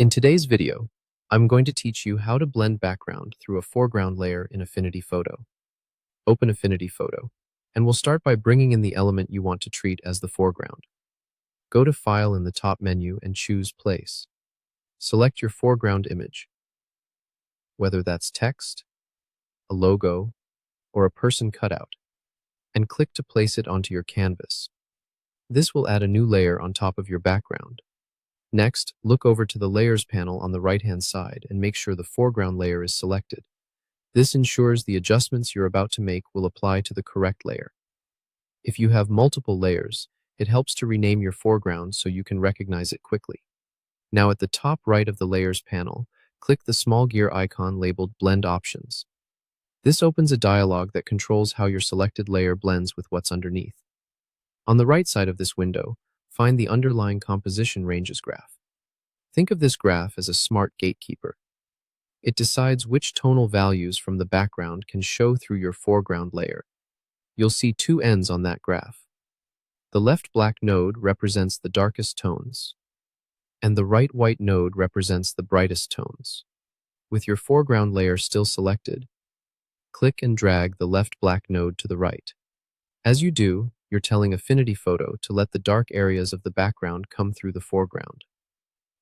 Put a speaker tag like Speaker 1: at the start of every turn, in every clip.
Speaker 1: In today's video, I'm going to teach you how to blend background through a foreground layer in Affinity Photo. Open Affinity Photo, and we'll start by bringing in the element you want to treat as the foreground. Go to File in the top menu and choose Place. Select your foreground image, whether that's text, a logo, or a person cutout, and click to place it onto your canvas. This will add a new layer on top of your background. Next, look over to the Layers panel on the right-hand side and make sure the foreground layer is selected. This ensures the adjustments you're about to make will apply to the correct layer. If you have multiple layers, it helps to rename your foreground so you can recognize it quickly. Now at the top right of the Layers panel, click the small gear icon labeled Blend Options. This opens a dialog that controls how your selected layer blends with what's underneath. On the right side of this window, find the Underlying Composition Ranges graph. Think of this graph as a smart gatekeeper. It decides which tonal values from the background can show through your foreground layer. You'll see two ends on that graph. The left black node represents the darkest tones, and the right white node represents the brightest tones. With your foreground layer still selected, click and drag the left black node to the right. As you do, you're telling Affinity Photo to let the dark areas of the background come through the foreground.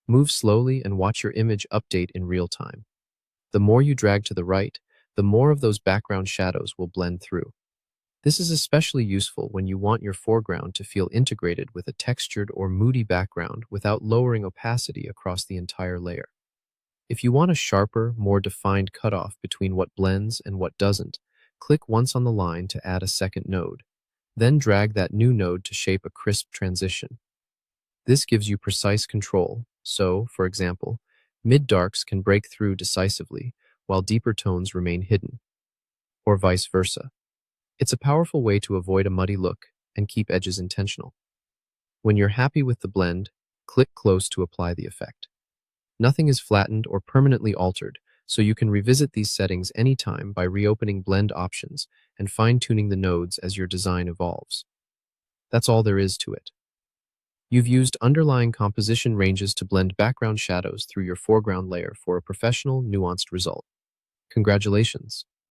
Speaker 1: Move slowly and watch your image update in real time. The more you drag to the right, the more of those background shadows will blend through. This is especially useful when you want your foreground to feel integrated with a textured or moody background without lowering opacity across the entire layer. If you want a sharper, more defined cutoff between what blends and what doesn't, click once on the line to add a second node. Then drag that new node to shape a crisp transition. This gives you precise control, so, for example, mid-darks can break through decisively while deeper tones remain hidden, or vice versa. It's a powerful way to avoid a muddy look and keep edges intentional. When you're happy with the blend, click close to apply the effect. Nothing is flattened or permanently altered, so you can revisit these settings anytime by reopening Blend Options and fine-tuning the nodes as your design evolves. That's all there is to it. You've used underlying composition ranges to blend background shadows through your foreground layer for a professional, nuanced result. Congratulations!